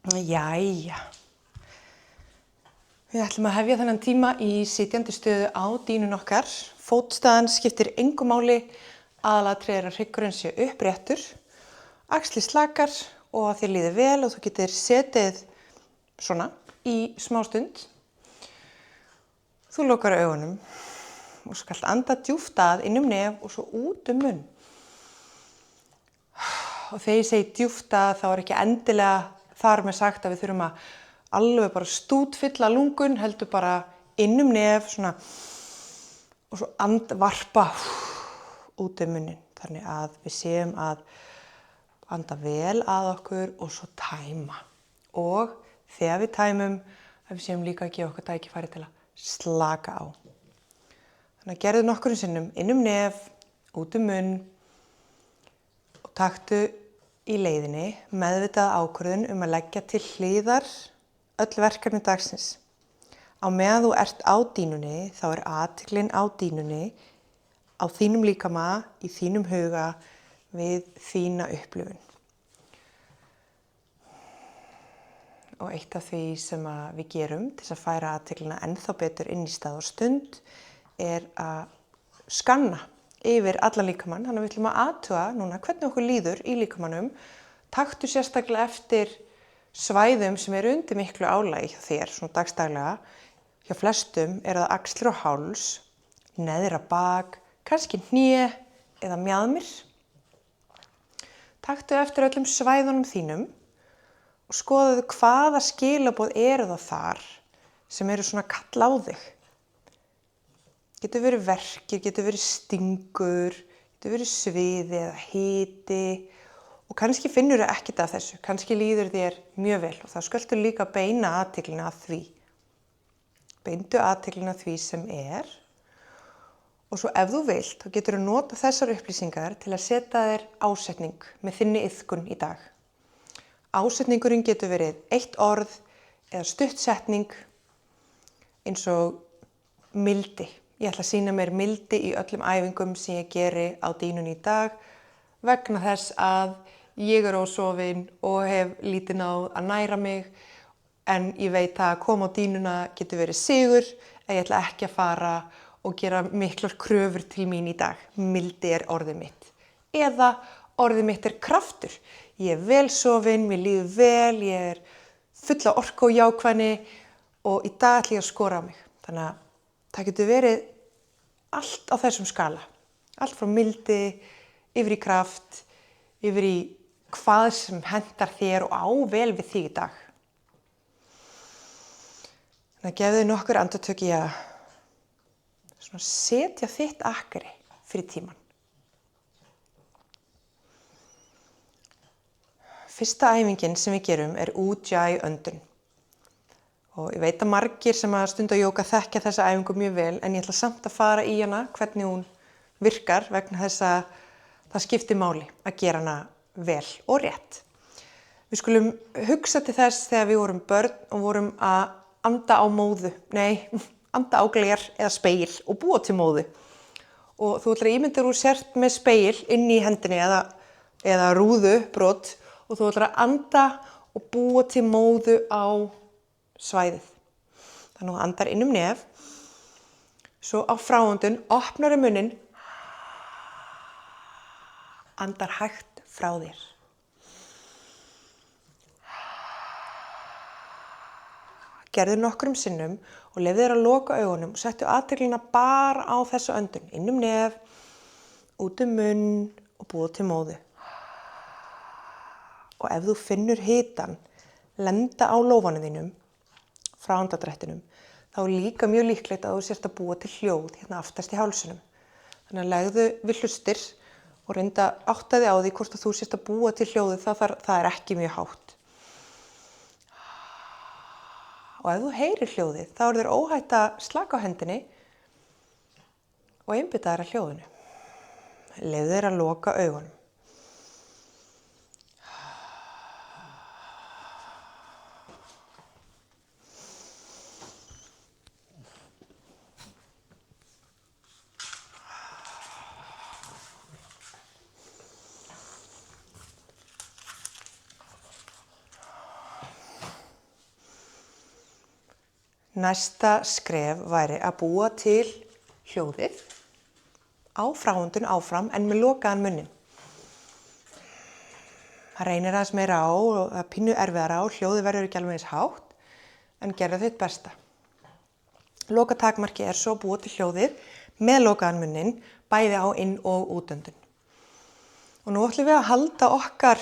Jæja. Við ætlum að hefja þennan tíma í sitjandi stöðu á dýnun okkar. Fótstaðan skiptir engu máli, aðalatriðið er að hryggurinn sé uppréttur, axlir slakar og að þér líði vel og þú getur setið svona í smástund. Þú lokar augunum og skalt anda djúpt að inn nef og svo út munn. Og þegar ég segi djúpt að þá er ekki endilega þar með sagt að við þurfum að alveg bara stútfylla lungun, heldur bara inn nef svona og svo varpa út munnin. Þannig að við séum að anda vel að okkur og svo tæma. Og þegar við tæmum, að við séum líka að gefa okkur tækifæri til að slaka á. Þannig að gerðu nokkrum sinnum inn nef, út munn og taktu í leiðinni meðvitað ákvörðun að leggja til hliðar öll verkefni dagsins. Á meðan þú ert á dýnunni, þá er athyglin á dýnunni, á þínum líkama, í þínum huga, við þína upplifun. Og eitt af því sem við gerum til að færa athyglina ennþá betur inn í stað og stund er að skanna yfir allan líkamann. Þannig að við ætlum að athuga núna hvernig okkur líður í líkamannum. Taktu sérstaklega eftir svæðum sem eru undir miklu álagi hjá þér, svona dagstaglega. Hjá flestum það axlir og háls, neðra bak, kannski hné eða mjaðmir. Taktu eftir öllum svæðunum þínum og skoðaðu hvaða skilaboð eru það þar sem eru svona kalla á þig. Getur verið verkir, getur verið stingur, getur verið sviði eða hiti og kannski finnur þú ekkert af þessu, kannski líður þér mjög vel og þá skaltu líka beina athyglina að því. Beindu athyglina að því sem er og svo ef þú vilt, þá getur þú nota þessar upplýsingar til að setja þér ásetning með þinni iðkun í dag. Ásetningurinn getur verið eitt orð eða stuttsetning eins og mildi. Ég ætla að sýna mér mildi í öllum æfingum sem ég geri á dýnunni í dag vegna þess að ég er ósofin og hef lítið náð að næra mig en ég veit að koma á dýnuna getur verið sigur en ég ætla ekki að fara og gera miklar kröfur til mín í dag. Mildi er orðið mitt. Eða orðið mitt er kraftur. Ég er vel sofin, mér líður vel, ég er full af orku og jákvæðni og í dag ætla ég að skora á mig. Þannig að það getur verið allt á þessum skala. Allt frá mildi, yfir í kraft, yfir í hvað sem hentar þér og á vel við þig í dag. Þannig að gefðu nokkur andartök í að setja þitt akkeri fyrir tímann. Fyrsta æfingin sem við gerum er Ujjayi öndun. Og ég veit að margir sem að stunda jóga þekkja þessa æfingu mjög vel en ég ætla samt að fara í hana hvernig hún virkar vegna þess að það skiptir máli að gera hana vel og rétt. Við skulum hugsa til þess þegar við vorum börn og vorum að anda á anda á gler eða speil og búa til móðu. Og þú ætlar að ímynda þér úr sért með speil inn í hendinni eða rúðubrot og þú ætlar að anda og búa til móðu á svæðið. Þannig að þú andar inn nef, svo á fráöndun opnar munninn, andar hægt frá þér. Gerðu nokkrum sinnum og leyfðu þér að loka augunum og settu athyglina bara á þessa öndun. Inn nef, út munn og búa til móðu. Og ef þú finnur hitann lenda á lófanum þínum, frá andardrættinum, þá er líka mjög líklegt að þú sért að búa til hljóð hérna aftast í hálsinum. Þannig að legðu við hlustir og reynda áttaði á því hvort að þú sért að búa til hljóðið, það er ekki mjög hátt. Og ef þú heyrir hljóðið, þá er þér óhætt að slaka á hendinni og einbeita þér að hljóðinu. Leyfðu þér að loka augunum. Næsta skref væri að búa til hljóðið á fráöndun áfram en með lokaðan munnin. Það reynir aðeins meira á og það pínu erfiðara og hljóðið verður ekki alveg eins hátt en gerðu þitt besta. Lokatakmarki svo að búa til hljóðið með lokaðan munnin bæði á inn- og útöndun. Og nú ætlum við að halda okkar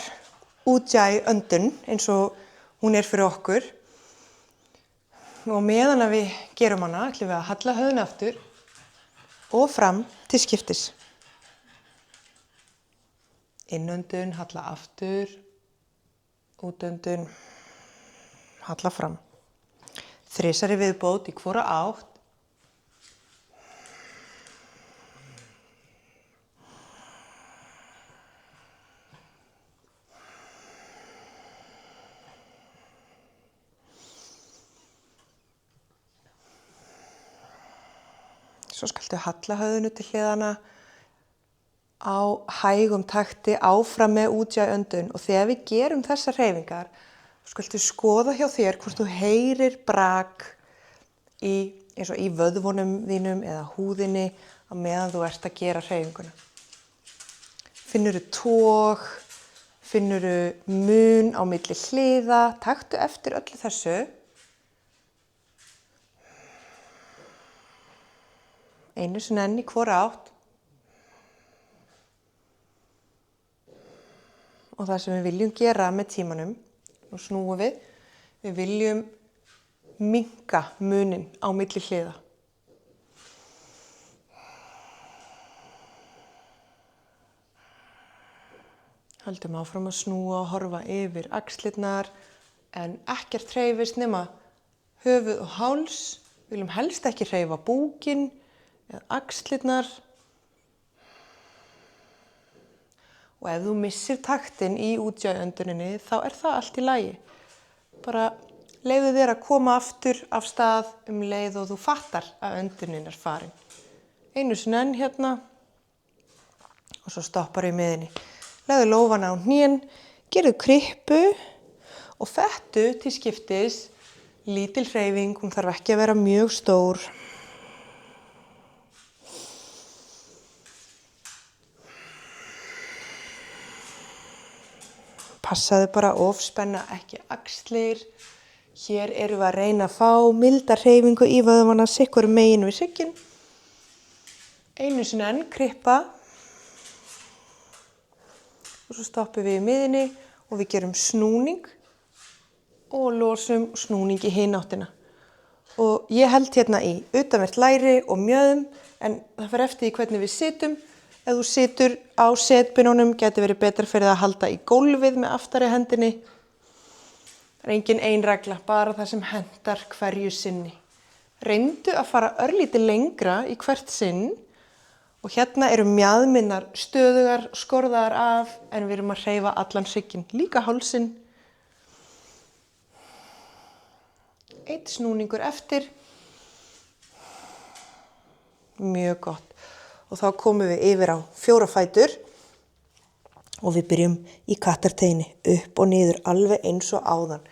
Ujjayi öndun eins og hún fyrir okkur. Og meðan að við gerum hana ætlum við að halla höfðinu aftur og fram til skiptis. Innöndun, halla aftur, útöndun, halla fram. Þrisvar í viðbót í hvora átt. Svo skaltu halla höfðinu til hliðana á hægum takti áfram með Ujjayi öndun og þegar við gerum þessar hreyfingar skaltu skoða hjá þér hvort þú heyrir brak eins og í vöðvunum þínum eða húðinni á meðan þú ert að gera hreyfinguna. Finnurðu tog, finnurðu mun á milli hliða, taktu eftir öllu þessu. Einu sinni enn í hvora átt. Og það sem við viljum gera með tímanum, nú snúum við viljum minnka munin á milli hliða. Höldum áfram að snúa og horfa yfir axlirnar en ekkert hreyfist nema höfuð og háls. Við viljum helst ekki hreyfa búkinn eða axlirnar. Og ef þú missir taktinn í Ujjayi önduninni þá það allt í lagi. Bara leyfðu þér að koma aftur af stað leið og þú fattar að öndunin farin. Einu sinni enn hérna og svo stoppar í miðinni. Legðu lófana á hnén, gerðu krippu og fettu til skiptis. Lítil hreyfing, hún þarf ekki að vera mjög stór. Passaðu bara að ofspenna ekki axlir. Hér erum við að reyna að fá milda hreyfingu í vöðvana sikkur megin við sigginn. Einu sinni enn krippa. Og svo stoppum við í miðinni og við gerum snúning og losum snúning í hina áttina. Og ég held hérna í utanvert læri og mjöðum en það fer eftir því hvernig við situm. Ef þú situr á setbeinunum gæti verið betra fyrir að halda í gólfið með aftari hendinni. Það engin ein regla, bara það sem hentar hverju sinni. Reyndu að fara örlítið lengra í hvert sinn og hérna eru mjaðminnar stöðugar, skorðaðar af en við erum að hreyfa allan hrygginn, líka hálsinn. Einn snúningur eftir. Mjög gott. Og þá komum við yfir á 4 fætur og við byrjum í kattarteini upp og niður alveg eins og áðan.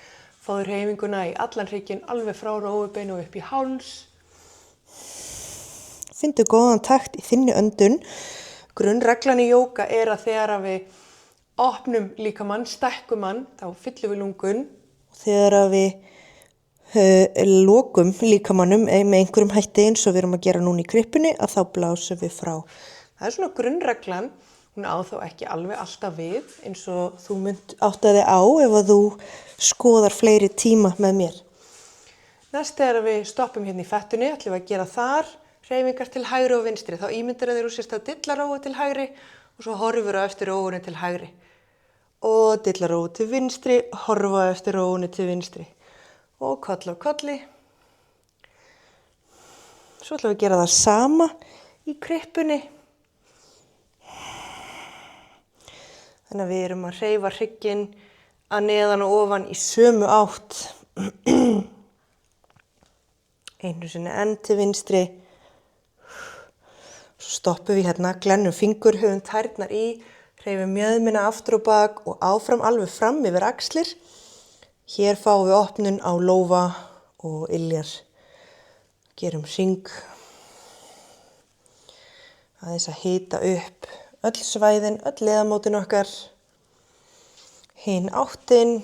Fáðu hreyfinguna í allan hrygginn alveg frá rófubeini og upp í háls. Fyndu góðan takt í þinni öndun. Grunnreglan í jóga að þegar við opnum líkamann, stækkum hann, þá fyllum við lungun. Og þegar við lokum líkamannum með einhverjum hætti eins og við erum að gera núna í krippunni að þá blásum við frá. Það svona grunnreglan, hún á þá ekki alveg alltaf við eins og þú munt átta þig á ef að þú skoðar fleiri tíma með mér. Næst þegar við stoppum hérna í fettunni, ætlum við að gera þar hreyfingar til hægri og vinstri. Þá ímyndir þér úr sérst að dillarófu til hægri og svo horfur á eftir rófunni til hægri. Og dillarófu til vinstri, horfa á eftir rófunni til vinstri. Og koll á kolli. Svo ætlum við að gera það sama í krippunni. Þannig að við erum að hreyfa hrygginn að neðan og ofan í sömu átt. Einu sinni enn til vinstri. Svo stoppum við hérna, glennum fingur, höfum tærnar í, hreyfum mjöðmina aftur og bak og áfram alveg fram yfir axlir. Hér fáum við opnun á lófa og iljar. Gerum hring. Aðeins að hita upp öll svæðin, öll liðamótin okkar. Hin áttin.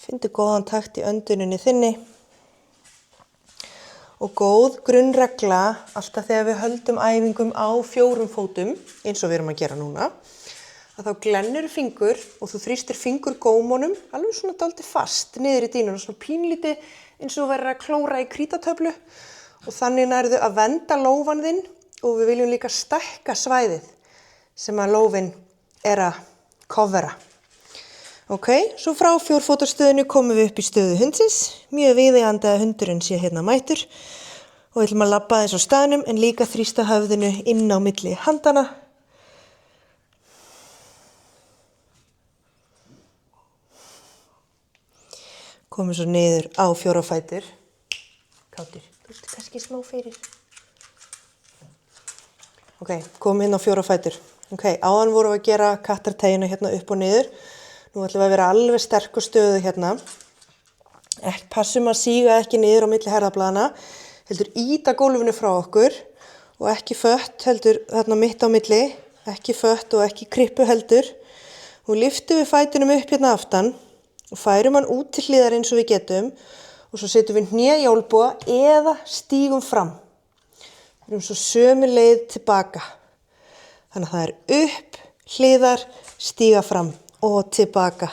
Findu góðan takt í önduninni þinni. Og góð grunnregla, alltaf þegar við höldum æfingum á 4 fótum, eins og við erum að gera núna, að þá glennir fingur og þú þrýstir fingurgómunum alveg svona dálítið fast niður í dýnuna, svona pínlítið eins og verður að klóra í krítatöflu og þannig nærðu að venda lófan þinn og við viljum líka stækka svæðið sem að lófin er að covera. Ok, svo frá 4-fótastöðinu komum við upp í stöðu hundsins, mjög viðeigandi að hundurinn sé hérna mættur og við ætlum að labba aðeins á staðnum en líka þrýsta höfðinu inn á milli handana. Komum svo niður á 4 fætur. Kátur, þú veist kannski smá fyrir. Ok, komum inn á 4 fætur. Ok, áðan vorum við að gera kattarteyjuna hérna upp og niður. Nú ætlum við að vera alveg sterk og stöðu hérna. Passum að síga ekki niður á milli herðablaðana. Heldur íta gólfinu frá okkur og ekki fött heldur þarna mitt á milli. Ekki fött og ekki krippu heldur. Nú lyftum við fætinum upp hérna aftan og færum hann út til hliðar eins og við getum. Og svo setjum við hné í olnboga eða stígum fram. Við erum svo sömu leið tilbaka. Þannig að það er upp, hliðar, stíga fram. Og tilbaka.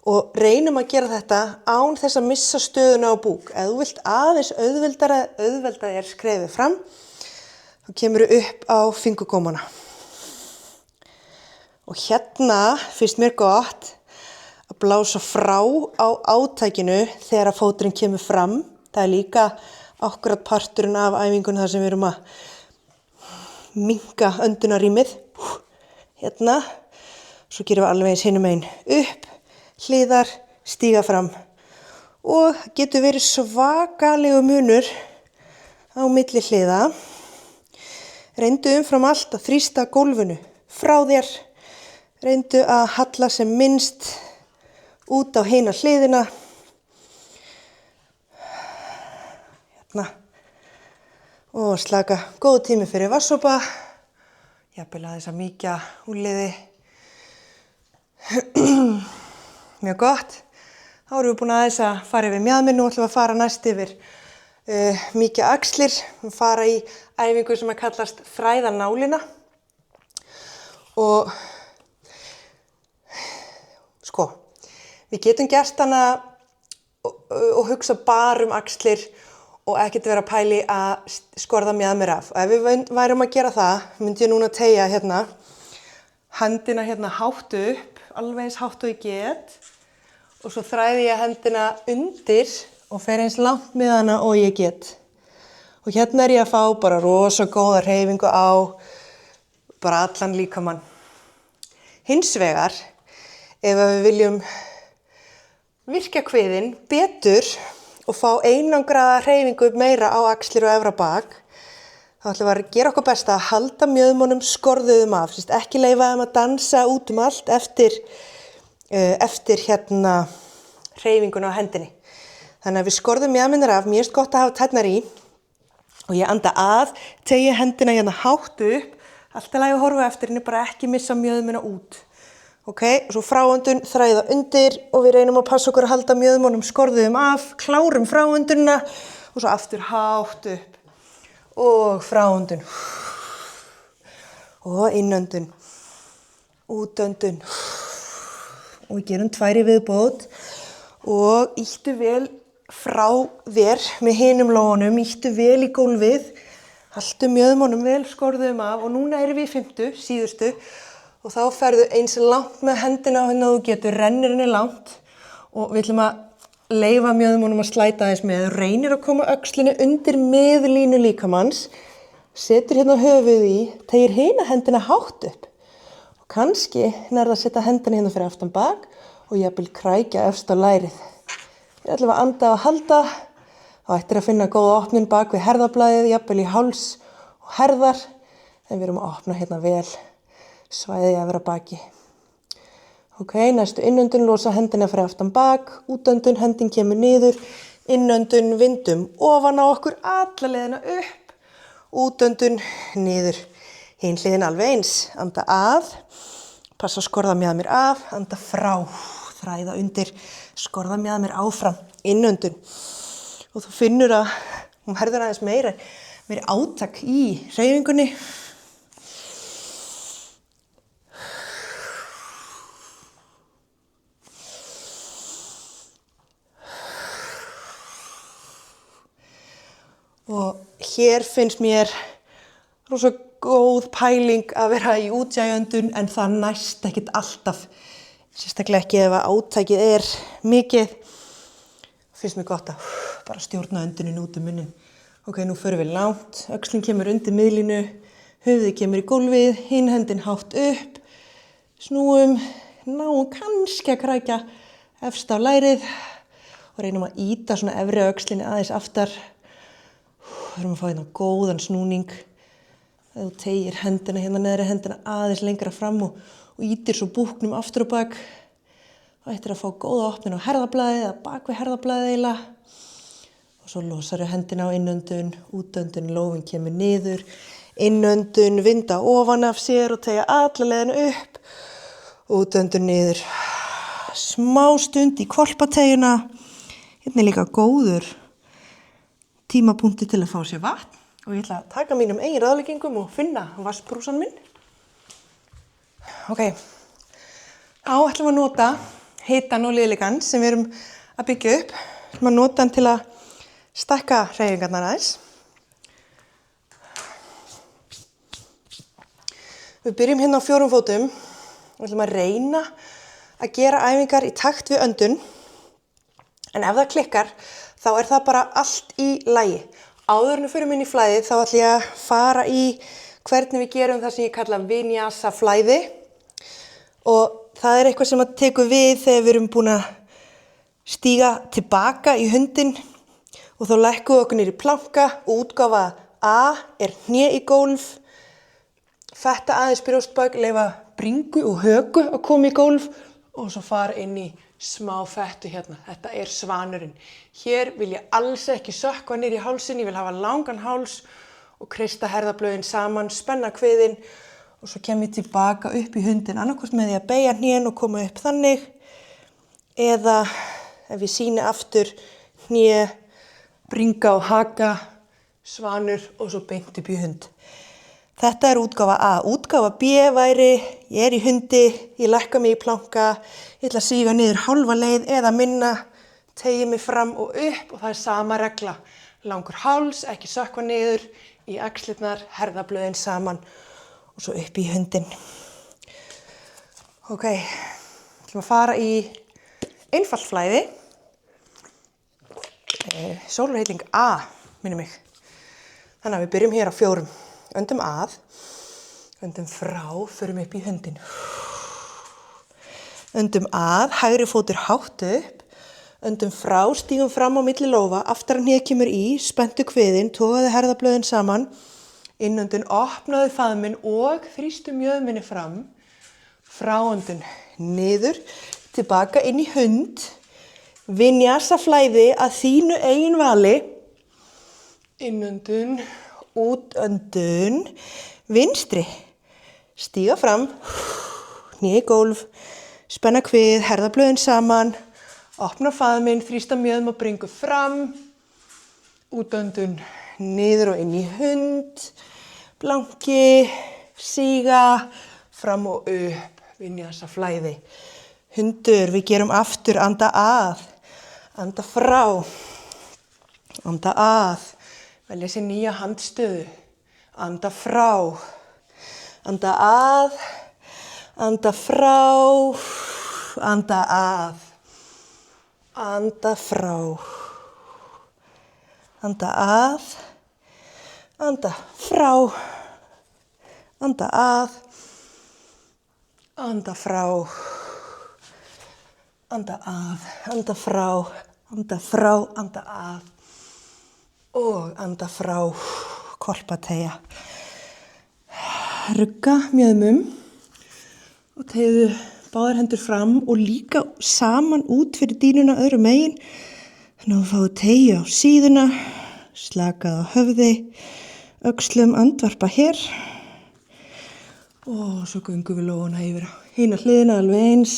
Og reynum að gera þetta án þess að missa stöðuna á búk. Ef þú vilt aðeins auðvelda þér skrefið fram, þá kemur þú upp á fingurgómana. Og hérna finnst mér gott að blása frá á átækinu þegar að fóturinn kemur fram. Það er líka akkurat parturinn af æfingunni þar sem við erum að minnka öndunarrýmið. Hérna. Svo gerum við alveg eins hinum megin upp, hliðar, stíga fram. Og getur verið svakalegu munur á milli hliða. Reyndu umfram allt að þrýsta gólfinu frá þér. Reyndu að halla sem minnst út á hina hliðina. Hérna. Og slaka góð tími fyrir vatnssopa. Jafnvel aðeins að mýkja úlliði. Mjög gott. Þá erum við búin aðeins að fara yfir mjaðmir. Nú ætlum við að fara næst yfir mýkja axlir. Við fara í æfingu sem að kallast þræða nálina. Og sko, við getum gert hana og hugsa bara axlir og ekkert vera að pæli að skorða mjaðmir af. Og ef við værum að gera það, myndi ég núna teygja hérna, hendina hérna hátt upp. Alveg eins hátt og ég get og svo þræði ég hendina undir og fer eins langt með hana og ég get. Og hérna er ég að fá bara rosa góða hreyfingu á bara allan líkamann. Hins vegar, ef við viljum virkja kviðinn betur og fá einangraða hreyfingu meira á axlir og efra bak, þá ætlum við að gera okkur best að halda mjöðmunum skorðuðum af. Ekki leyfa þeim að dansa út allt eftir hérna hreyfinguna á hendinni. Þannig að við skorðum mjaðmirnar af. Mér finnst gott að hafa tærnar í. Og ég anda að, teygi hendina hérna hátt upp. Allt í lagi að horfa eftir henni, bara ekki missa mjöðmuna út. Ok, svo fráöndun, þræða undir og við reynum að passa okkur að halda mjöðmunum skorðuðum af. Klárum fráöndunina og svo aftur hátt upp. Og fráöndun og innöndun, útöndun og við gerum 2 í viðbót og ýttu vel frá þér með hinum lónum, ýttu vel í gólfið, haltu mjöðmunum vel skorðum af og núna erum við í 5. síðustu og þá ferðu eins langt með hendina á henni og þú getur, rennir henni langt og við ætlum að leyfa mjöðmunum að slæta aðeins með. Reynir að koma öxlinni undir miðlínu líkamanns, setur hérna höfuð í, teygir hina hendina hátt upp. Og kannski nærðu að setja hendina hérna fyrir aftan bak og jafnvel krækja efst á lærið. Við ætlum að anda og halda. Þá ættir að finna góða opnun bak við herðablaðið, jafnvel í háls og herðar. En við erum að opna hérna vel svæðið að vera baki. Ok, næstu innöndun, losa hendina fyrir aftan bak, útöndun, hendin kemur niður, Innöndun, vindum ofan á okkur alla leiðina upp. Útöndun, niður. Hin hliðin alveg eins. Anda að. Passa að skorða mjaðmir af. Anda frá. Þræða undir. Skorða mjaðmir áfram. Innöndun. Og þú finnur að hún herður aðeins meiri átak í hreyfingunni. Og hér finnst mér rosa góð pæling að vera í útjæjöndun en það næst ekkert alltaf. Sérstaklega ekki ef átakið er mikið. Finnst mér gott að bara stjórna öndunin út munnin. Ok, nú förum við langt. Öxlin kemur undir miðlínu. Höfuðið kemur í gólfið. Hinn hendin hátt upp. Snúum. Náum kannski að krækja efst á lærið. Og reynum að ýta svona efri öxlinni aðeins aftar. Við erum að fá hérna góðan snúning. Þegar þú teygir hendina, hérna neðri hendina aðeins lengra fram og ýtir svo búknum aftur og bak. Það ættir að fá góða opnun á herðablaðið eða bak við herðablaðið eiginlega. Og svo losar við hendina á innöndun, útöndun, lófinn kemur niður. Innöndun, vinda ofan af sér og teygja alla leiðina upp. Útöndun niður. Smá stund í hvolpateygina. Hérna er líka góður tímapunkti til að fá sér vatn og ég ætla að taka mínum eigin ráðleggingum og finna vatnsbrúsann minn. Ok, þá ætlum við að nota hitann og liðleikann sem við erum að byggja upp. Við ætlum að nota hann til að stækka hreyfingarnar aðeins. Við byrjum hérna á 4 fótum og ætlum að reyna að gera æfingar í takt við öndun. En ef það klikkar, þá er það bara allt í lagi. Áður en við förum inn í flæðið, þá ætlum ég að fara í hvernig við gerum það sem ég kalla vinyasa flæði. Og það er eitthvað sem að tekur við þegar við erum búin að stíga tilbaka í hundinn. Og þá lækkum við okkur niður í planka og útgáfa A er hné í gólf. Fetta aðeins brjóstbak, leyfa bringu og höku að koma í gólf og svo fara inn í smá fettu hérna. Þetta er svanurinn. Hér vil ég alls ekki sökkva niður í hálsinn. Ég vil hafa langan háls og kreista herðablöðin saman, spenna kviðinn og svo kem ég tilbaka upp í hundinn. Annarkvort með því að beygja hnén og koma upp þannig. Eða ef ég sýni aftur hné, bringa og haka, svanur og svo beint upp í hund. Þetta er útgáfa A. Útgáfa B væri, ég er í hundi, ég lækka mig í planka, ég ætla að síga niður hálfa leið eða minna, teygi mig fram og upp og það er sama regla. Langur háls, ekki sökkva niður, í axlirnar, herðablöðin saman og svo upp í hundinn. Ok, ætlum að fara í einfalt flæði. Sólarheiting A, minnum mig. Þannig að við byrjum hér á 4. Öndum að, öndum frá, förum upp í hundinn. Öndum að, hægri fótur hátt upp. Öndum frá, stígum fram á milli lófa, aftar hné kemur í, spenntu kviðinn, togaðu herðablöðin saman. Innöndun, opnaðu faðminn og þrýstu mjöðminni fram. Fráöndun, niður, tilbaka inn í hund. Vinyasa flæði að þínu eigin vali. Innöndun. Útöndun, vinstri, stíga fram, hné í gólf, spenna kvið, herðablöðin saman, opna faðminn, þrýsta mjöðm og bringu fram, útöndun, niður og inn í hund, blanki, síga, fram og upp, vinyasa flæði. Hundur, við gerum aftur, anda að, anda frá, anda að. Velja sér nýja handstöðu. Anda frá. Anda að. Anda frá. Anda að. Anda frá. Anda að. Anda frá. Anda að. Anda frá. Anda að. Anda frá. Anda frá. Anda að. Og anda frá, hvolpateygja. Rugga mjöðmum og teygðu báðar hendur fram og líka saman út fyrir dýnuna öðru megin. Þannig að fáið teygju á síðuna, slakað á höfði, öxlum, andvarpa hér. Og svo göngum við lófana yfir á hina hliðina alveg eins.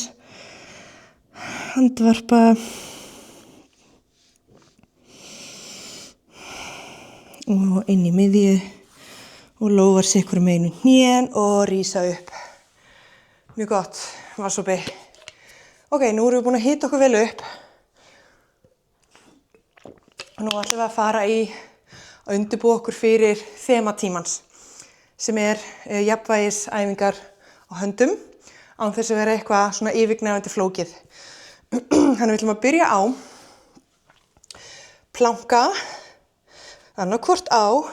Andvarpa. Og inn í miðju og lófar sig ykkur með einu hnén og rísa upp. Mjög gott, vassopi. Ok, nú erum við búin að hita okkur vel upp. Og nú ætlum við að fara í að undirbúa okkur fyrir þematímans sem jafnvægisæfingar á höndum án þess að vera eitthvað svona yfirgnæfandi flókið. Þannig við ætlum að byrja á planka, annarkvort á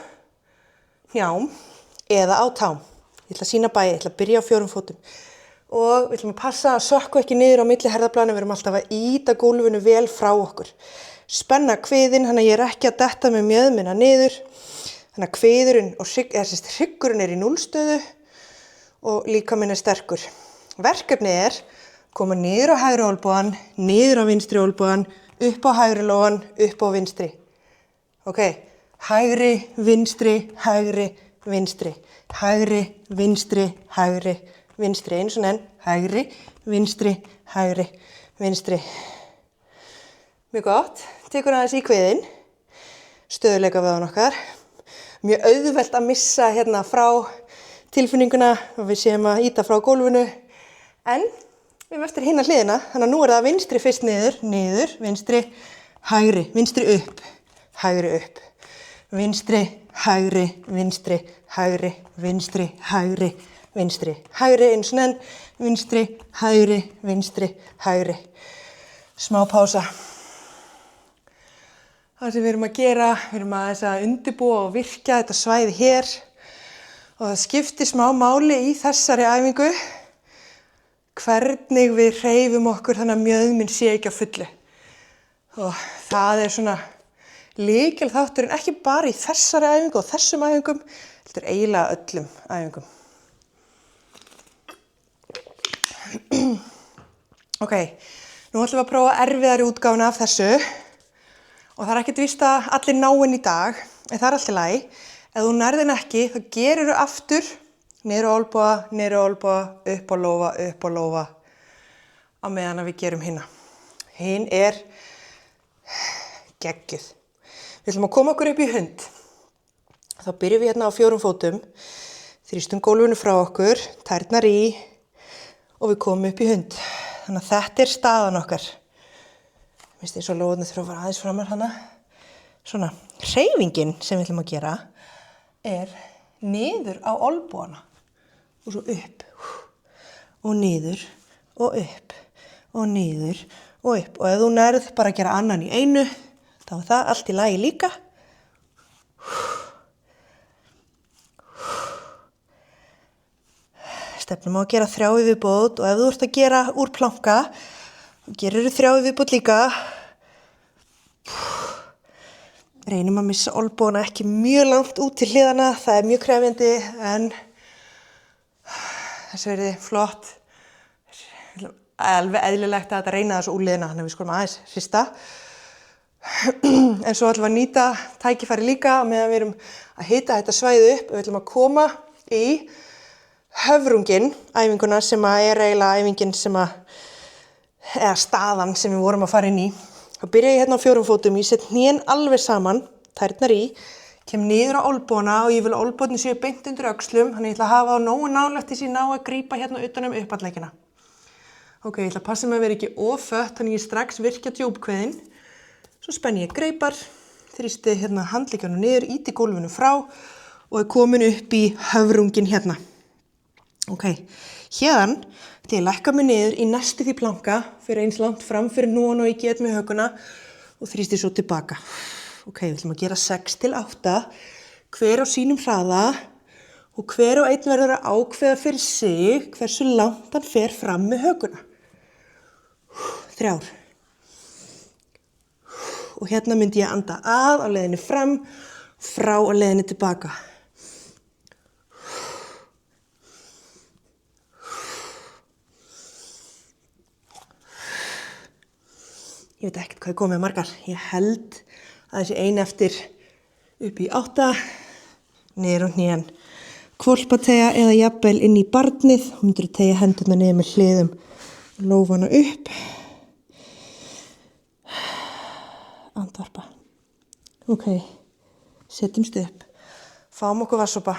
hnjám eða á tám. Ég ætla að sýna bæði, ég ætla að byrja á 4 fótum. Og við ætlum að passa að sökkva ekki niður á milli herðablana, við erum alltaf að ýta gólfinu vel frá okkur. Spenna kviðinn, þannig að ég ekki að detta með mjöðmina niður. Þannig að kviðurinn og hryggurinn í núllstöðu og líkaminn sterkur. Verkefnið koma niður á hægri olnbogann, niður á vinstri olnbogann, upp á hægri lófann, upp á vinstri. Ok, hægri, vinstri, hægri, vinstri, hægri, vinstri, hægri, vinstri, eins og enn, hægri, vinstri, hægri, vinstri. Mjög gott, tekur aðeins í kviðinn, stöðuleika vöðvan okkar. Mjög auðvelt að missa hérna frá tilfinninguna og við séum að ýta frá gólfinu. En við erum eftir hina hliðina, þannig að nú það vinstri fyrst niður, niður, vinstri, hægri, vinstri upp, hægri upp. Vinstri, hægri, vinstri, hægri, vinstri, hægri, vinstri, hægri, eins og enn, vinstri, hægri, vinstri, hægri. Smá pása. Það sem við erum að gera, við erum að undirbúa og virkja þetta svæði hér og það skiptir smá máli í þessari æfingu hvernig við hreyfum okkur þannig að mjöðminn sé ekki á fullu. Og það svona lykilþátturinn ekki bara í þessari æfingu og þessum æfingum, heldur eiginlega öllum æfingum. Ok, nú ætlum við að prófa erfiðari útgáfuna af þessu og það ekkert víst að allir ná henni í dag, en það allt í lagi. Ef þú nærð henni ekki, þá gerirðu aftur niður á olnboga, upp á lófa á meðan við gerum hina. Hin geggjuð. Við ætlum að koma okkur upp í hund. Þá byrjum við hérna á 4 fótum, þrýstum gólfinu frá okkur, tærnar í og við komum upp í hund. Þannig að þetta staðan okkar. Minnst eins og lóðinu þurfa að fara aðeins framar hana. Svona, hreyfingin sem við ætlum að gera niður á olnbogana og svo upp og niður og upp og niður og upp. Og ef þú nærð bara að gera annan í einu, þá það allt í lagi líka. Stefnum á að gera 3 í viðbót og ef þú ert að gera úr planka, gerirðu 3 í viðbót líka. Reynum að missa olnbogana ekki mjög langt út til hliðana, það mjög krefjandi en þessi verði flott. Alveg eðlilegt að þetta reyna þessu úr hliðina, þannig að við skulum aðeins hrista. En svo ætlum við að nýta tækifæri líka meðan við erum að hita þetta svæði upp og við ætlum að koma í höfrungin, æfinguna sem eiginlega æfingin eða staðan sem við vorum að fara inn í. Þá byrja ég hérna á 4 fótum, ég set hnén alveg saman, tærnar í, kem niður á olnbogana og ég vil að olnbogarnir séu beint undir öxlum, þannig ég ætla að hafa á nógu nálægt þess að ég ná að grípa hérna utan upphandleggina. Ok, ég ætla að passa mig að vera ekki of fött, þannig ég strax virkja djúpkviðinn. Svo spenni ég greipar, þrýsti hérna handleggjanum niður, ýti gólfinu frá og komin upp í höfrungin hérna. Ok, hérðan til ég lækka mig niður í næstu því planka, fyrir eins langt fram fyrir núan og ég get með hökuna og þrýsti svo tilbaka. Ok, við ætlum að gera 6 til 8, hver á sínum hraða og hver og einn verður að ákveða fyrir sig hversu langt hann fer fram með hökuna. 3. Og hérna myndi ég anda að á leiðinni fram, frá á leiðinni tilbaka. Ég veit ekkert hvað ég kom með margar. Ég held að þessi ein eftir upp í 8, niður á hnén. Hvolpateygja eða jafnvel inn í barnið. Þú myndir teygja hendurna niður með hliðum, lófana upp. Andvarpa. Ok, setjumst upp. Fáum okkur vatnssopa.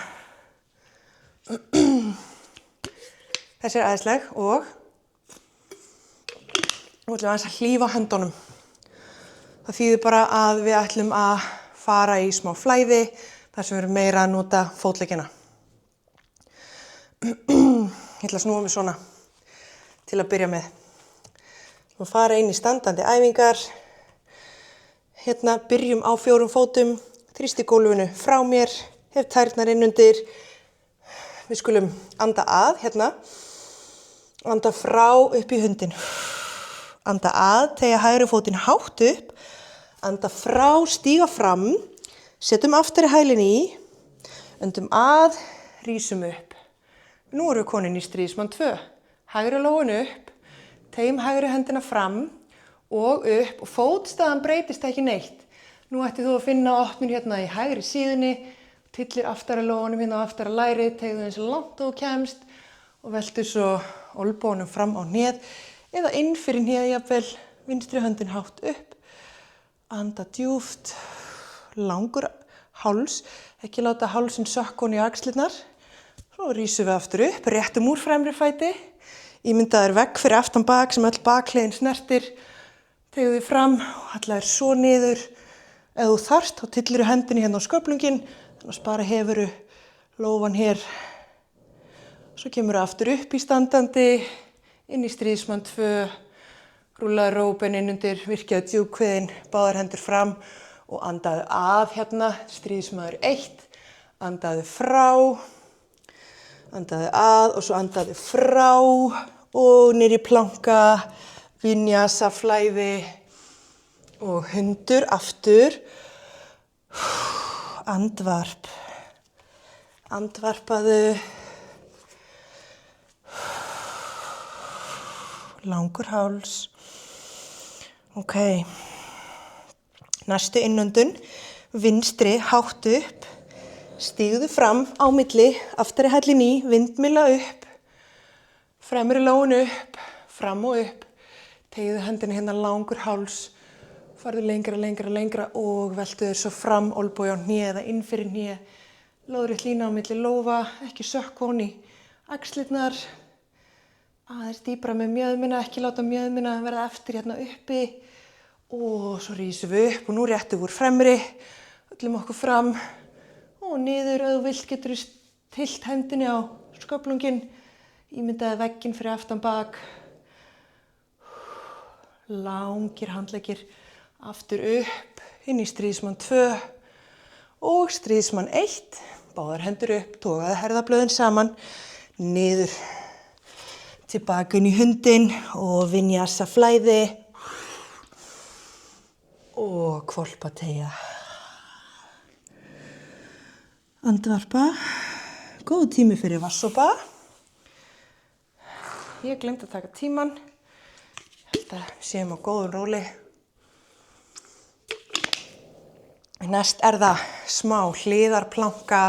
Þessi æðisleg og nú ætlum við aðeins að hlífa höndunum. Það þýðir bara að við ætlum að fara í smá flæði þar sem við erum meira að nota fótleggina. Ég ætla að snúa mig svona til að byrja með. Við ætlum að fara inn í standandi æfingar. Hérna byrjum á 4 fótum, þrýsti gólfinu frá mér, hef tærnar inn undir. Við skulum anda að, hérna, anda frá upp í hundin. Anda að, teygja hægri fótinn hátt upp, anda frá, stíga fram, setjum aftari hælinn í, öndum að, rísum upp. Nú erum við komin í stríðsmann 2. Hægri lófin upp, teygjum hægri hendina fram og upp og fótstaðan breytist ekki neitt. Nú ætti þú að finna opnun hérna í hægri síðunni, tyllir aftara lófanum hérna á aftara lærið, teygðu eins og langt og kemst og veltu svo olnbogunum fram á hnéð eða inn fyrir hnéð jafnvel, vinstri höndin hátt upp. Anda djúpt, langur háls, ekki láta hálsinn sökka ofan í axlirnar. Svo rísum við aftur upp, réttum úr fremri fæti, ímyndaður vegg fyrir aftan bak sem öll bakhliðin snertir. Teygðu þig fram og hallaðir svo niður. Ef þú þarft, þá tyllir hendinni hérna á sköflunginn, þannig að spara hefuru lófan hér. Svo kemur aftur upp í standandi, inn í stríðsmann 2, rúllaðu róbein inn undir, virkjaðu djúpkviðinn, báðar hendur fram og andaðu að hérna, stríðsmaður 1, andaðu frá, andaðu að og svo andaðu frá og niður í planka. Vinyasa flæði og hundur aftur. Andvarp. Andvarpaðu. Langur háls. Ok. Næstu innöndun. Vinstri hátt upp. Stígðu fram á milli. Aftari hællin í. Vindmylla upp. Fremri lófin upp. Fram og upp. Teygðu hendina hérna langur háls, farðu lengra og veltu þér svo fram, olnbogi á hné eða inn fyrir hné. Lóðrétt lína á milli lófa, ekki sökk ofan í axlirnar. Aðeins dýpra með mjöðmina, ekki láta mjöðmina verða eftir hérna uppi. Og svo rísum við upp og nú réttum við úr fremri, öllum okkur fram og niður. Ef þú vilt getur þú tyllt hendinni á sköflunginn, ímyndaði vegginn fyrir aftan bak. Langir handleggir aftur upp, inn í stríðsmann 2 og stríðsmann 1. Báðar hendur upp, togaðu herðablöðin saman, niður, tilbaka inn í hundin og vinyasa flæði og hvolpateygja. Andvarpa, góð tími fyrir vatnssopa. Ég glemdi að taka tíman. Þetta séum á góðum róli. Næst það smá hliðarplanka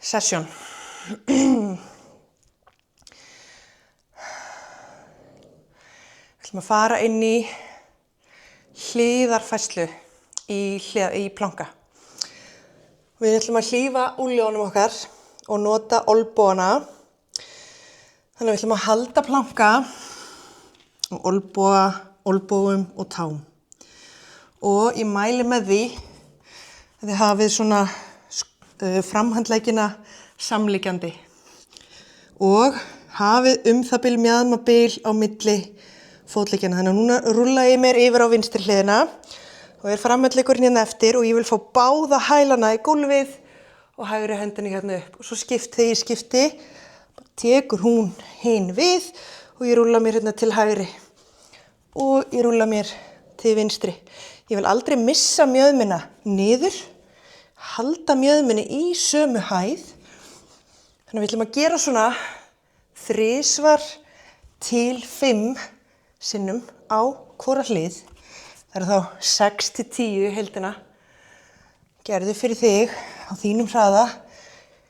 session. Við ætlum að fara inn í hliðarfærslu í planka. Við ætlum að hlífa úlnliðunum okkar og nota olnbogana. Þannig að við ætlum að halda planka og olnboga, olnbogum og tám. Og ég mæli með því að þið hafið svona framhandleggina samliggjandi og hafið það bil mjaðmabil á milli fótleggina. Þannig að núna rúlla ég mér yfir á vinstri hliðina og framhandleggurinn hérna eftir og ég vil fá báða hælana í gólfið og hægri hendinni hérna upp. Og svo þegar ég skipti, tekur hún hinn við og ég rúlla mér hérna til hægri og ég rúlla mér til vinstri. Ég vil aldrei missa mjöðmina niður, halda mjöðminni í sömu hæð. Þannig að við ætlum að gera svona 3 til 5 sinnum á hvora hlið. Það eru þá 6 til 10 heildina. Gerðu fyrir þig á þínum hraða.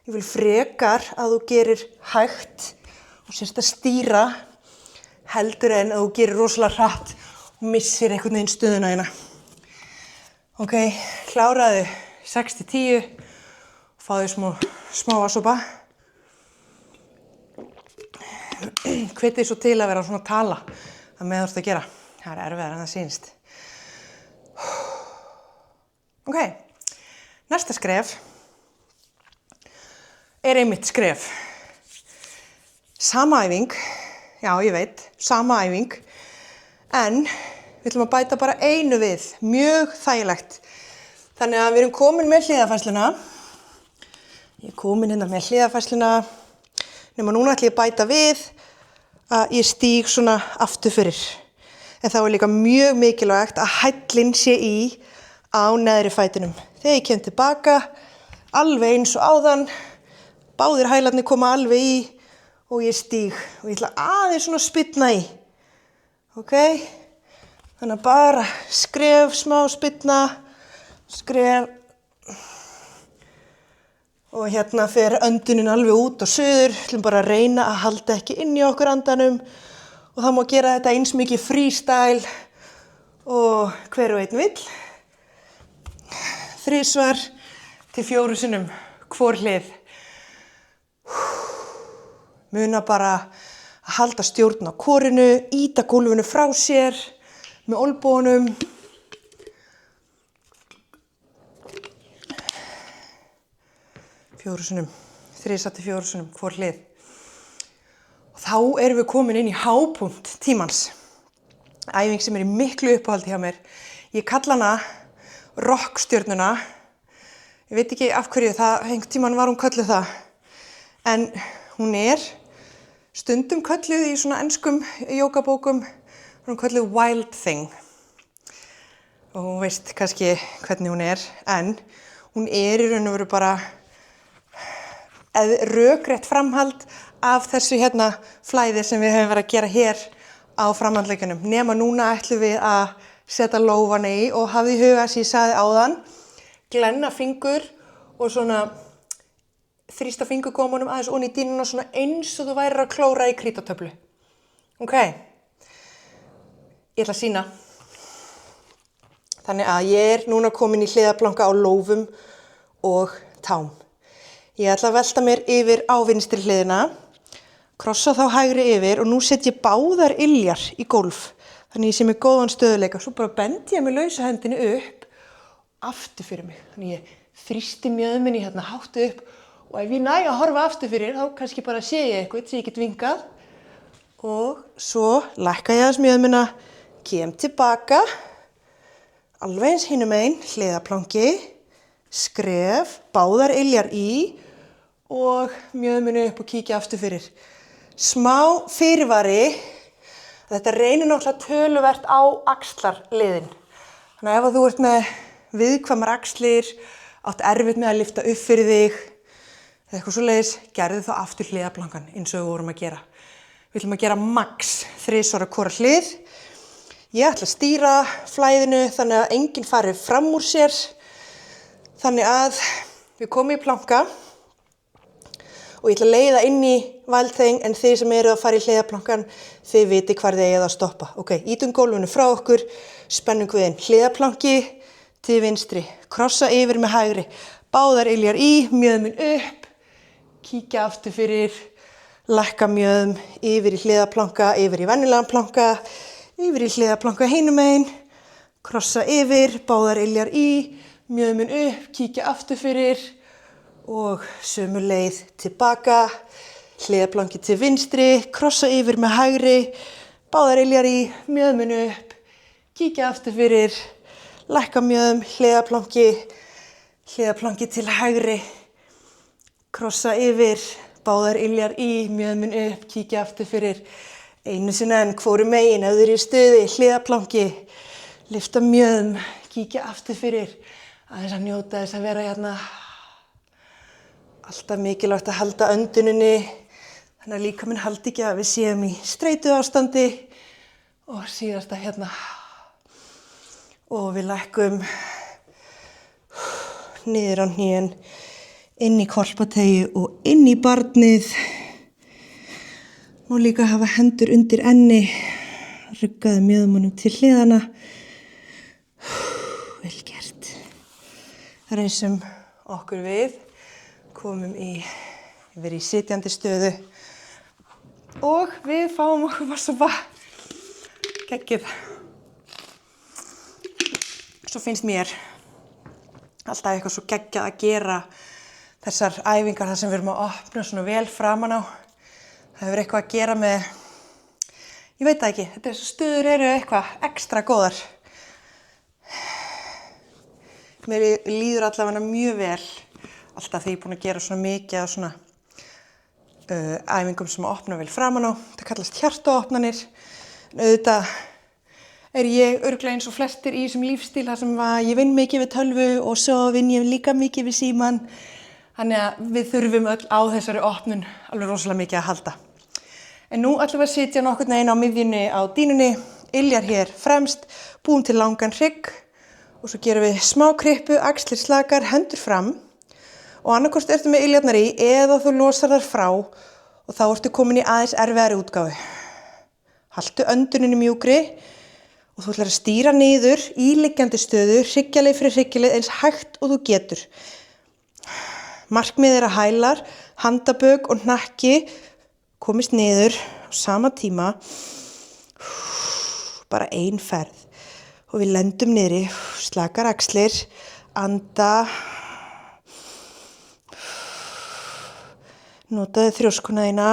Ég vil frekar að þú gerir hægt og sérst að stýra heldur en að þú gerir rosalega hratt og missir einhvern veginn stöðuna þína. Ok, kláraðu 6 til 10. Fáðu smá vatnssopa. Hvetið svo til að vera svona að tala að með þú ert að gera. Það er erfiðar en það sýnist. Ok, næsta skref er einmitt skref. Sama æfing, já ég veit, sama æfing, en við ætlum að bæta bara einu við, mjög þægilegt. Þannig að við erum komin með hliðarfærsluna. Ég er komin hérna með hliðarfærsluna, nema núna ætlum ég að bæta við að ég stíg svona aftur fyrir. En þá er líka mjög mikilvægt að hællinn sé í á neðri fætinum. Þegar ég kem tilbaka, alveg eins og áðan, báðir hælarnir koma alveg í og ég stíg. Og ég ætla aðeins svona að spyrna í. Ok? Þannig að bara skref, smá spyrna, skref. Og hérna fer öndunin alveg út og suður. Við ætlum bara að reyna að halda ekki inn í okkur andanum. Og það má gera þetta eins mikið freestyle og hver og einn vill. 3 til 4 sinnum hvor hlið. Muna bara að halda stjórn á korinu, ýta gólfinu frá sér með olnbogum. 4 sinnum, 3 til 4 sinnum hvor hlið. Og þá erum við komin inn í hápunkt tímans. Æfing sem er í miklu uppáhaldi hjá mér. Ég kalla hana rockstjörnuna. Ég veit ekki af hverju einhvern tímann var hún kölluð það. En hún er stundum kölluð í svona enskum jógabókum. Hún kölluð Wild Thing. Og hún veist kannski hvernig hún er. En hún er í raun og veru bara rökrétt framhald af þessu hérna flæði sem við höfum verið að gera hér á framhandleggjunum. Nema núna ætlum við að setja lófana í og hafði í huga sem ég sagði áðan, glenna fingur og svona þrýsta fingurgómunum aðeins onni í dýnuna svona eins og þú værir að klóra í krítatöflu. Ok, ég ætla að sýna. Þannig að ég er núna komin í hliðarplanka á lófum og tám. Ég ætla að velta mér yfir á vinstri hliðina, krossa þá hægri yfir og nú set ég báðar iljar í gólf. Þannig ég sé með góðan stöðuleika. Svo bara bendi ég með lausa hendinni upp aftur fyrir mig. Þannig ég þrýsti mjöðminni hérna hátt upp og ef ég næ að horfa aftur fyrir þá kannski bara sé ég eitthvað sem ég get vingað. Og svo lækka ég aðeins mjöðmina, kem tilbaka, alveg eins hinum megin, hliðarplanki, skref, báðar iljar í og mjöðminu upp og kíkja aftur fyrir. Smá fyrirvari, þetta reynir náttúrulega töluvert á axlarliðin. Þannig að ef þú ert með viðkvæmar axlir, átt erfitt með að lyfta upp fyrir þig, eða eitthvað svoleiðis, gerðu þá aftur hliðarplankan eins og við vorum að gera. Við ætlum að gera max 3 á hvora hlið. Ég ætla að stýra flæðinu þannig að enginn fari fram úr sér. Þannig að við komum í planka og ég ætla að leiða inn í Wild Thing en þið sem eru að fara í hliðarplankan, þið viti hvar þið eigið að stoppa. Ok, ítum gólfinu frá okkur, spennum kviðinn, hliðarplanki til vinstri, krossa yfir með hægri, báðar iljar í, mjöðmin upp, kíkja aftur fyrir, lækka mjöðm, yfir í hliðarplanka, yfir í venjulegan planka, yfir í hliðarplanka hinum megin, krossa yfir, báðar iljar í, mjöðmin upp, kíkja aftur fyrir og sömu leið tilbaka, hliðarplanki til vinstri, krossa yfir með hægri, báðar iljar í, mjöðmin upp, kíkja aftur fyrir, lækka mjöðm, hliðarplanki til hægri, krossa yfir, báðar iljar í, mjöðmin upp, kíkja aftur fyrir, einu sinni enn, hvoru megin, ef þið eru í stuði, hliðarplanki, lyfta mjöðm, kíkja aftur fyrir, aðeins að njóta þess að vera hérna. Alltaf mikilvægt að halda önduninni, þannig að líkaminn haldi ekki að við séum í streitu ástandi Og síðasta hérna. Og við lækkum niður á hnén, inn í hvolpateyju og inn í barnið. Má líka hafa hendur undir enni, ruggaði mjöðmunum til hliðana. Vel gert. Reisum okkur við, komum yfir í sitjandi stöðu og við fáum okkur vatnssopa. Geggjuð. Svo finnst mér alltaf eitthvað svo geggjað að gera þessar æfingar þar sem við erum að opna svona vel framan á. Það hefur eitthvað að gera með, ég veit það ekki, þessar stöður eru eitthvað ekstra góðar. Mér líður allavega mjög vel alltaf þegar ég er búin að gera svona mikið af svona æfingum sem að opna vel framan á. Það kallast hjartaopnanir. Auðvitað er ég örugglega eins og flestir í þessum lífstíl þar sem ég vinn mikið við tölvu og svo vinn ég líka mikið við símann. Þannig að við þurfum öll á þessari opnun alveg rosalega mikið að halda. En nú ætlum við að sitja nokkurn veginn á miðjunni á dýnunni, iljar hér fremst, búum til langan hrygg og svo gerum við smá krippu, axlir slakar, hendur fram og annarkost ertu með iljarnar í eða þú losar þar frá og þá ertu komin í aðeins erfiðari útgáfu. Haltu önduninni mjúkri og þú ætlar að stýra niður í liggjandi stöðu, hryggjarleið fyrir hryggjarleið eins hægt og þú getur. Markmið er að hælar, handabök og hnakki komist niður á sama tíma, bara ein ferð og við lendum niðri, slakar axlir, anda, notaðu þrjóskuna þína,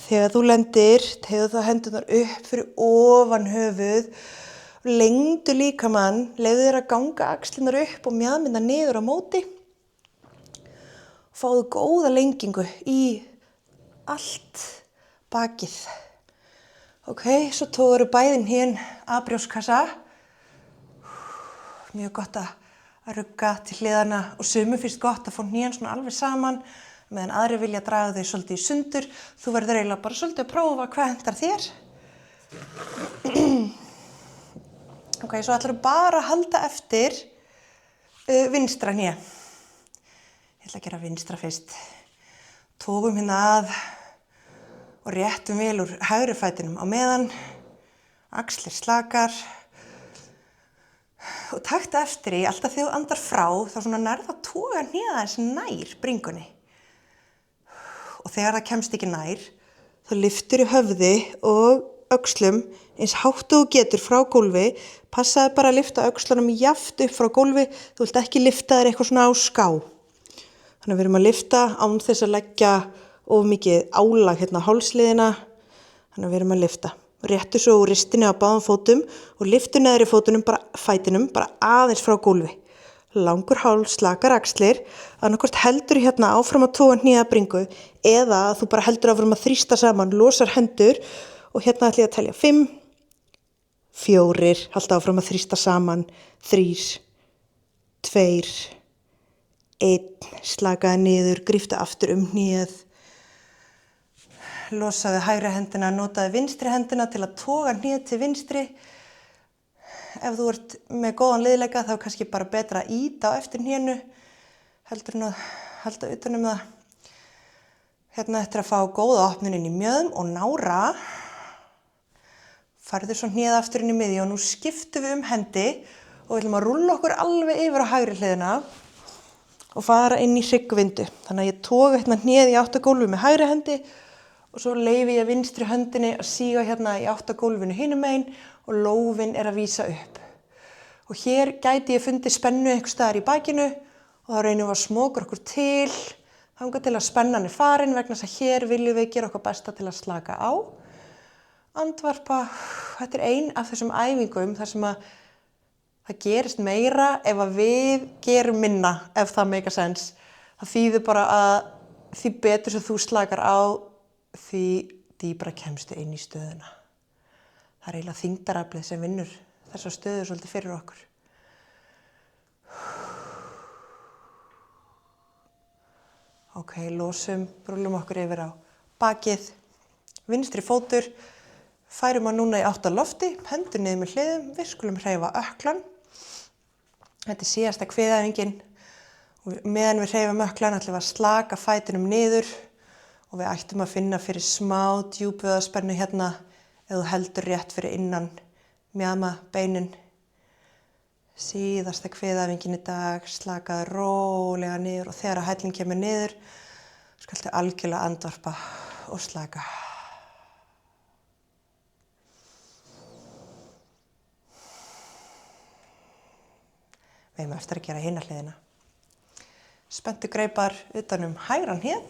þegar þú lendir, teygðu þá hendurnar upp fyrir ofan höfuð, lengdu líkamann, leyfðu þér að ganga axlirnar upp og mjaðmirnar niður á móti. Fáðu góða lengingu í allt bakið. Ok, svo togaru bæðin hnén að brjóstkassa. Mjög gott að rugga til hliðana og sumum finnst gott að fá hnén svona alveg saman meðan aðrir vilja draga þau svolítið í sundur. Þú verður eiginlega bara svolítið að prófa hvað hentar þér. Ok, svo ætlarðu bara að halda eftir vinstra hné. Ég ætla að gera vinstra fyrst. Tókum hérna að og réttum vel úr hægri fætinum á meðan. Axlir slakar. Og taktu eftir í, alltaf þegar þú andar frá, þá svona nærðu að toga hnéð aðeins nær bringunni. Og þegar það kemst ekki nær, þá lyftur í höfði og öxlum eins hátt og þú getur frá gólfi. Passaðu bara að lyfta öxlunum jafnt upp frá gólfi. Þú vilt ekki lyfta þér eitthvað svona á ská. Þannig að við erum að lyfta án þess að leggja of mikið álag hérna á hálsliðina. Þannig að við erum að lyfta. Réttu svo úr ristinni á báðum fótum og lyftu neðri fótunum, fætinum, bara aðeins frá gólfi. Langur háls, slakar axlir. Annarkvort heldur hérna áfram að toga hnéð að bringu eða þú bara heldur áfram að þrýsta saman, losar hendur og hérna ætla ég að telja 5, 4, halda áfram að þrýsta saman, 3, 2, 1, slakaði niður, gríptu aftur hnéð. Losaði hægri hendina, notaði vinstri hendina til að toga hnéð til vinstri. Ef þú ert með góðan liðleika þá er kannski bara betra að ýta á eftir hnénu heldur en að halda utan það. Hérna eftir að fá góða opnun inn í mjöðm og nára. Færðu svo hnéð aftur inn í miðju og nú skiptum við hendi og við ætlum að rúlla okkur alveg yfir á hægri hliðina og fara inn í hryggvindu. Þannig að ég toga hérna hnéð í átt að gólfi með hægri hendi og svo leyfi ég vinstri höndinni að síga hérna í átt að gólfinu hinum megin og lófinn er að vísa upp. Og hér gæti ég fundið spennu einhvers staðar í bakinu og þá reynum við að smokra okkur til þangað til að spennan er farin vegna þess að hér viljum við gera okkar besta til að slaka á. Andvarpa, þetta er ein af þessum æfingum þar sem að það gerist meira ef að við gerum minna, ef það make sense. Það þýðir bara að því betur sem þú slakar á, því dýpra kemstu inn í stöðuna. Það er eiginlega þyngdaraflið sem vinnur þessa stöðu svolítið fyrir okkur. Ok, losum, rúllum okkur yfir á bakið, vinstri fótur, Færum að núna í átt að lofti, hendur niður með hliðum, við skulum hreyfa ökklan. Þetta síðasta kviðæfingin og meðan við hreyfum ökklan ætlum við að slaka fætinum niður og við ættum að finna fyrir smá djúpvöðvaspennu hérna ef þú heldur rétt fyrir innan mjama beinin. Síðasta kviðæfingin í dag, slakaðu rólega niður og þegar að hælinn kemur niður skaltu algjörlega andvarpa og slaka. Við eigum eftir að gera hina hliðina. Spenntu greipar utan hægran hnéð.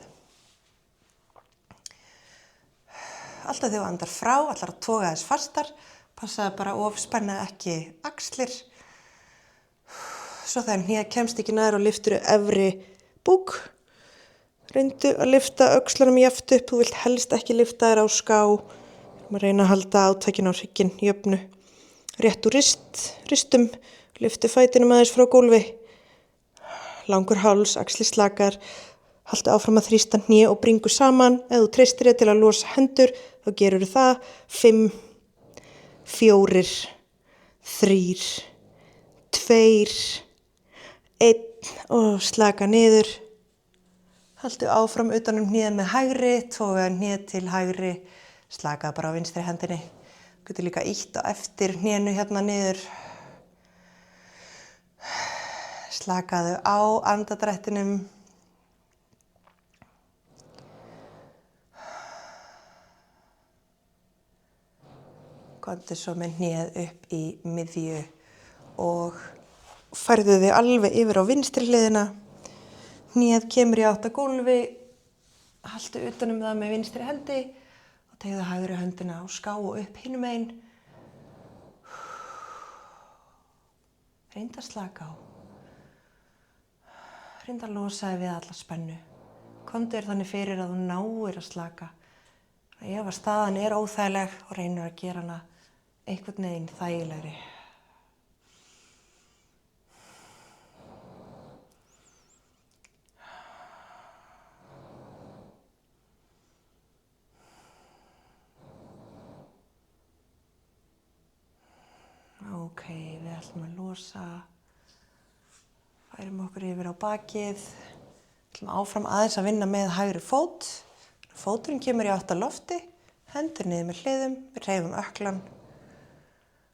Alltaf þegar þú andar frá, ætlar að toga þess fastar. Passaðu bara of spenna ekki axlir. Svo þegar hnéð kemst ekki nær og lyftur efri búk. Reyndu að lyfta öxlunum jafnt upp. Þú vilt helst ekki lyfta þér á ská. Reyna að halda átakinu á hrygginn jöfnu. Rétt úr ristum. Lyftu fætinum aðeins frá gólfi. Langur háls, axlir slakar. Haltu áfram að þrýsta hné og bringu saman. Ef þú treystir þér til að losa hendur, þá gerur það. 5, 4, 3, 2, 1 og slaka niður. Haltu áfram utan hnéð með hægri, toga hnéð til hægri. Slaka bara á vinstri hendinni. Þú getur líka ýtt á eftir hnénu hérna niður. Slakaðu á andadrættinum. Komdu svo með hnéð upp í miðju og færðu þig alveg yfir á vinstri hliðina. Hnéð kemur í átt að gólfi. Haltu utan það með vinstri hendi og teygðu hægri höndina á ská og upp hinum megin. Reyndu að slaka á. Reyndu að losa þig við alla spennu. Komdu þér þannig fyrir að þú náir að slaka. Ef að staðan er óþægileg og reynir að gera hana einhvern veginn þægilegri. Ok, við ætlum að losa. Færum okkur yfir á bakið. Við ætlum áfram aðeins að vinna með hægri fót. Fóturinn kemur í átt að lofti. Hendur niður með hliðum. Við hreyfum ökklan.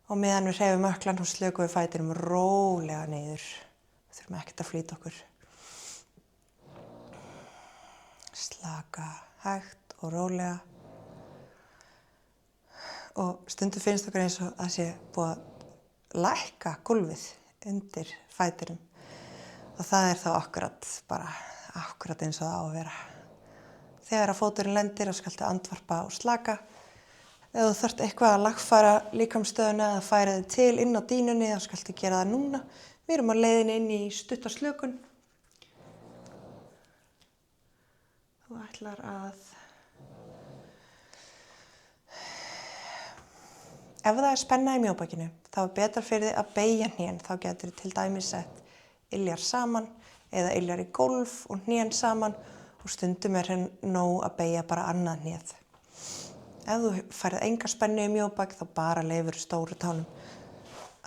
Og meðan við hreyfum ökklan og slökum við fætinum rólega niður. Við þurfum ekkert að flýta okkur. Slaka hægt og rólega. Og stundum finnst okkur eins og að sé búið að lækka gólfið undir fætinum. Og það er þá akkurat eins og það á að vera. Þegar að fóturinn lendir þá skaltu andvarpa og slaka. Ef þú þarft eitthvað að lagfæra líkamsstöðuna eða færa þig til inn á dýnunni þá skaltu gera það núna. Við erum á leiðinni inn í stutta slökun. Þú ætlar að ef það er spenna í mjóbakinu, þá er betra fyrir þig að beygja hnén. Þá getur þið til dæmis sett iljar saman eða iljar í gólf og hnén saman og stundum er nóg að beygja bara annað hnéð. Ef þú færð enga spennu í mjóbak, þá bara leyfir stóru tánum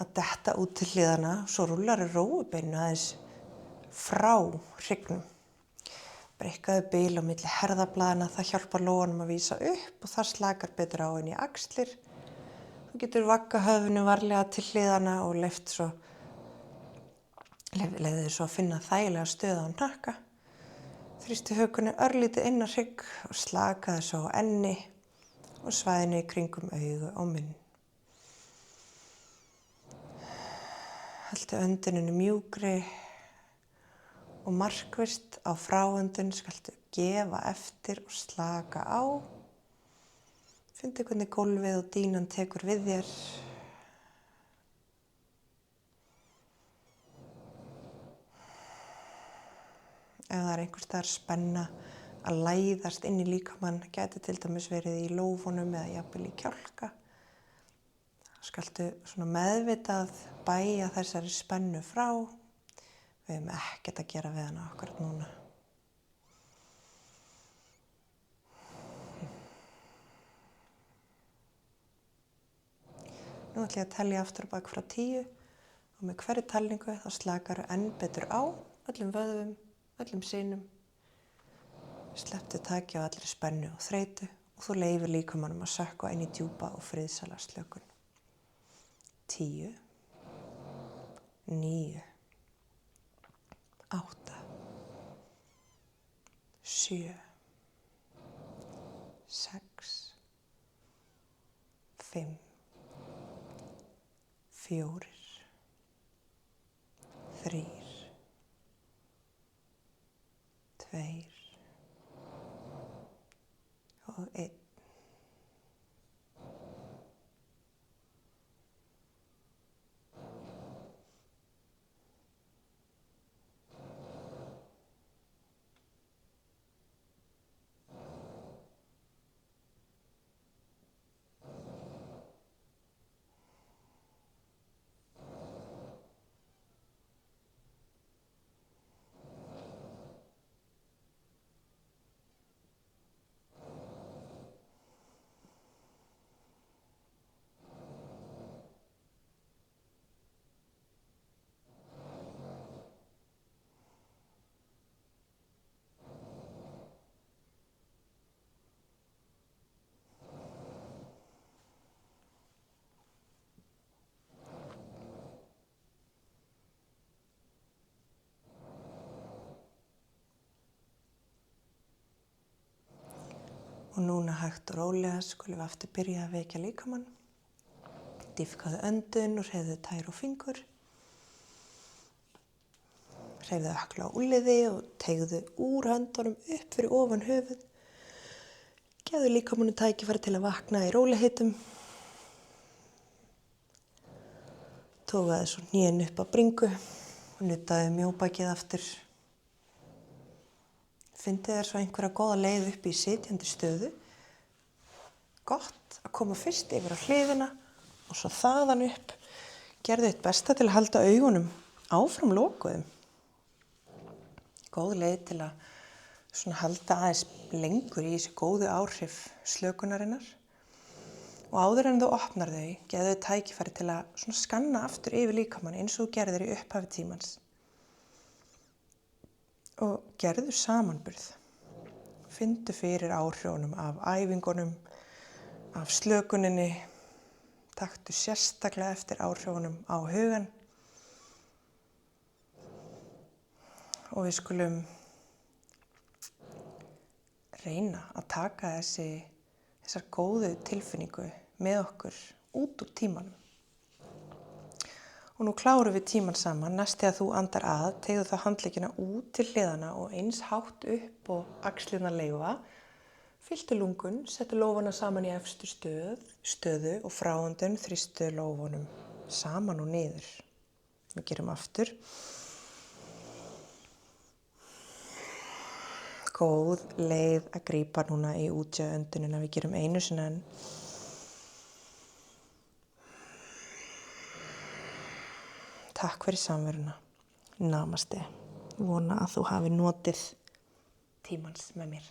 að detta út til hliðana. Svo rúllar rófubeinu aðeins frá hryggnum. Breikkaðu bil á milli herðablaðana, það hjálpar lófanum að vísa upp og það slakar betur á henni í axlir. Þú getur vagga höfðinu varlega til hliðana og leyfðu þér svo að finna þægilega stöðu á hnakka. Þrýstu hökunni örlítið inn á hrygg og slakaðu svo á enni og svæðinu í kringum augu og munn. Haltu önduninni mjúkri og markvisst á fráöndun skaltu gefa eftir og slaka á. Findu hvernig gólfið og dýnan tekur við þér. Ef það er einhvers staðar spenna að læðast inn í líkamann, gæti til dæmis verið í lófunum eða jafnvel í kjálka. Skaltu svona meðvitað bæja þessari spennu frá. Við höfum ekkert að gera við hana akkurat núna. Nú ætlum ég að telja aftur á bak frá 10 og með hverju talningu þá slakar enn betur á öllum vöðvum, öllum sinum. Slepptu taki á allri spennu og þreytu og þú leyfir líkamanum að sökkva inn í djúpa og friðsæla slökun. 10, 9, 8, 7, 6, 5, 4, 3, 2 og 1. Og núna hægt og rólega skulum við aftur byrja að vekja líkamann. Dýpkaðu öndun og hreyfðu tær og fingur. Hreyfðu ökkla á úlnliði og teygðu úr höndunum upp fyrir ofan höfuð. Gefðu líkamanum tækifæri til að vakna í rólegheitum. Togaðu svo hnén upp á bringu og nuttaðu mjóbakið aftur. Fyndið þér svo einhverja góða leið upp í sitjandi stöðu. Gott að koma fyrst yfir á hliðina og svo þaðan upp. Gerðu þitt besta til að halda augunum áfram lokuðum. Góð leið til að halda aðeins lengur í þessi góðu áhrif slökunarinnar. Og áður en þú opnar þau, gefðu þau tækifæri til að skanna aftur yfir líkamann eins og þú gerðir í upphafi tímans. Og gerðu samanburð. Fyndu fyrir áhrifunum af æfingunum, af slökuninni. Taktu sérstaklega eftir áhrifunum á hugan. Og við skulum reyna að taka þessar góðu tilfinningu með okkur út úr tímanum. Og nú klárum við tíman saman. Næst þegar þú andar að, teygðu þá handleggina út til hliðana og eins hátt upp og axlirnar leyfa. Fylltu lungun, settu lófana saman í efstu stöðu og fráöndun þrýstu lófunum saman og niður. Við gerum aftur. Góð leið að grípa núna í útjööndunina. Við gerum einu sinni enn. Takk fyrir samveruna. Namaste. Vona að þú hafi notið tímans með mér.